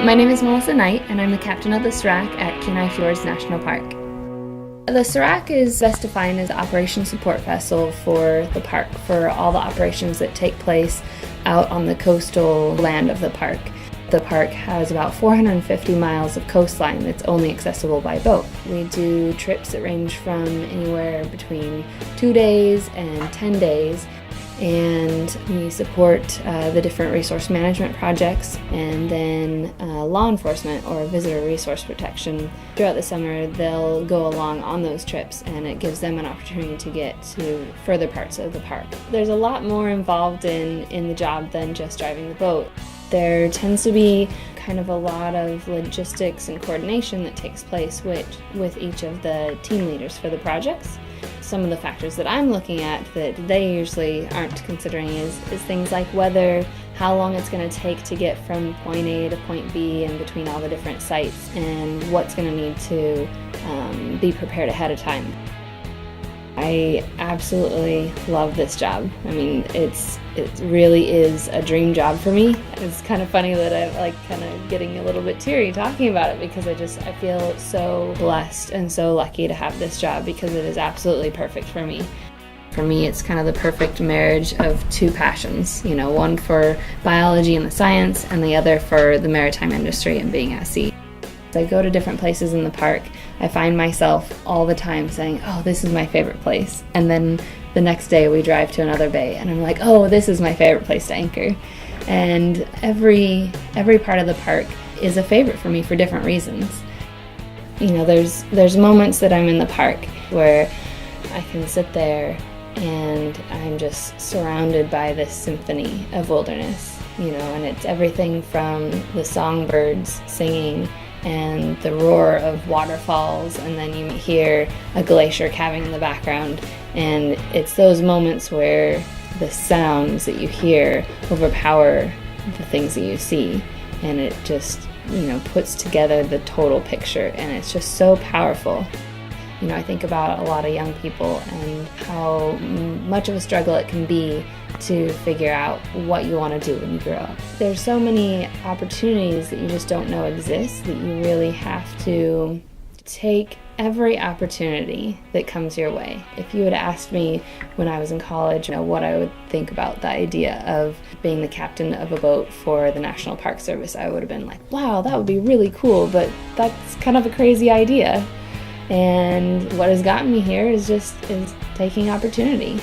My name is Melissa Knight, and I'm the captain of the Serac at Kenai Fjords National Park. The Serac is best defined as the operation support vessel for the park, for all the operations that take place out on the coastal land of the park. The park has about 450 miles of coastline that's only accessible by boat. We do trips that range from anywhere between 2 days and 10 days. And we support the different resource management projects and then law enforcement or visitor resource protection. Throughout the summer, they'll go along on those trips, and it gives them an opportunity to get to further parts of the park. There's a lot more involved in the job than just driving the boat. There tends to be kind of a lot of logistics and coordination that takes place with each of the team leaders for the projects. Some of the factors that I'm looking at that they usually aren't considering is things like weather, how long it's going to take to get from point A to point B and between all the different sites, and what's going to need to be prepared ahead of time. I absolutely love this job. I mean, it really is a dream job for me. It's kind of funny that I'm kind of getting a little bit teary talking about it, because I feel so blessed and so lucky to have this job, because it is absolutely perfect for me. For me, it's kind of the perfect marriage of two passions, one for biology and the science, and the other for the maritime industry and being at sea. As I go to different places in the park, I find myself all the time saying, oh, this is my favorite place. And then the next day we drive to another bay and I'm like, oh, this is my favorite place to anchor. And every part of the park is a favorite for me for different reasons. There's moments that I'm in the park where I can sit there and I'm just surrounded by this symphony of wilderness, and it's everything from the songbirds singing and the roar of waterfalls, and then you hear a glacier calving in the background, and it's those moments where the sounds that you hear overpower the things that you see, and it just puts together the total picture, and it's just so powerful. I think about a lot of young people and how much of a struggle it can be to figure out what you want to do when you grow up. There's so many opportunities that you just don't know exist, that you really have to take every opportunity that comes your way. If you had asked me when I was in college, what I would think about the idea of being the captain of a boat for the National Park Service, I would have been like, wow, that would be really cool, but that's kind of a crazy idea. And what has gotten me here is taking opportunity.